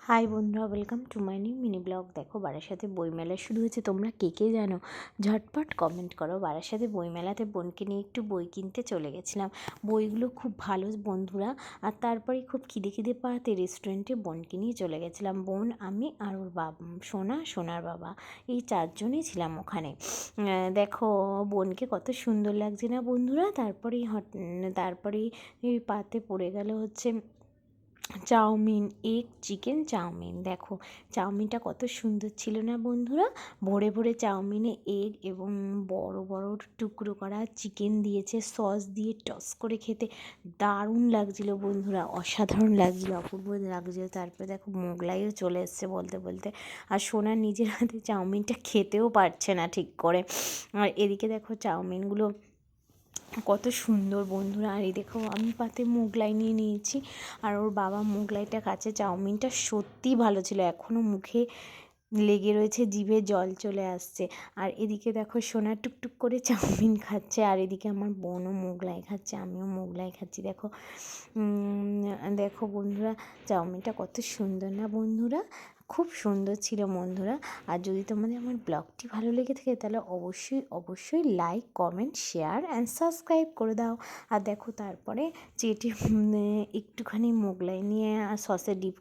High বন্ধুরা, welcome to my new mini blog. দেখো বারাসাতে বইমেলা শুরু হয়েছে, তোমরা কে কে জানো ঝটপট কমেন্ট করো। বারাসাতে বইমেলাতে বোনকে নিয়ে একটু বই কিনতে চলে গেছিলাম। বইগুলো খুব ভালো বন্ধুরা। আর তারপরে খুব খিদে পাওয়াতে রেস্টুরেন্টে বোনকে নিয়ে চলে গেছিলাম। বোন, আমি আর ওর বাবা, সোনার বাবা, এই চারজনই ছিলাম ওখানে। দেখো বোনকে কত সুন্দর লাগছে না বন্ধুরা। তারপরেই পাতে পড়ে গেল হচ্ছে চাউমিন, এগ চিকেন চাউমিন। দেখো চাউমিনটা কত সুন্দর ছিল না বন্ধুরা। ভরে ভরে চাউমিনে এগ এবং বড় বড় টুকরো করা চিকেন দিয়েছে, সস দিয়ে টস করে খেতে দারুণ লাগছিল বন্ধুরা, অসাধারণ লাগছিল, অপূর্ব লাগছিল। তারপরে দেখো মোগলাইও চলে এসছে বলতে বলতে। আর সোনা নিজের হাতে চাউমিনটা খেতেও পারছে না ঠিক করে। আর এদিকে দেখো চাউমিনগুলো কত সুন্দর বন্ধুরা। আর এই দেখো আমি পাতে মোগলাই নিয়ে নিয়েছি, আর ওর বাবা মোগলাইটা কাছে। চাউমিনটা সত্যিই ভালো ছিল, এখনও মুখে লেগে রয়েছে, জিভে জল চলে আসছে। আর এদিকে দেখো সোনা টুকটুক করে চাউমিন খাচ্ছে, আর এদিকে আমার বোনও মোগলাই খাচ্ছে, আমিও মোগলাই খাচ্ছি। দেখো দেখো বন্ধুরা চাউমিনটা কত সুন্দর না বন্ধুরা, খুব সুন্দর ছিল বন্ধুরা। আর যদি তোমাদের আমার ব্লগটি ভালো লেগে থাকে তাহলে অবশ্যই like, comment, share and subscribe করে দাও। আর দেখো তারপরে চেটে একটুখানি মোগলাই নিয়ে আর সসে ডিপ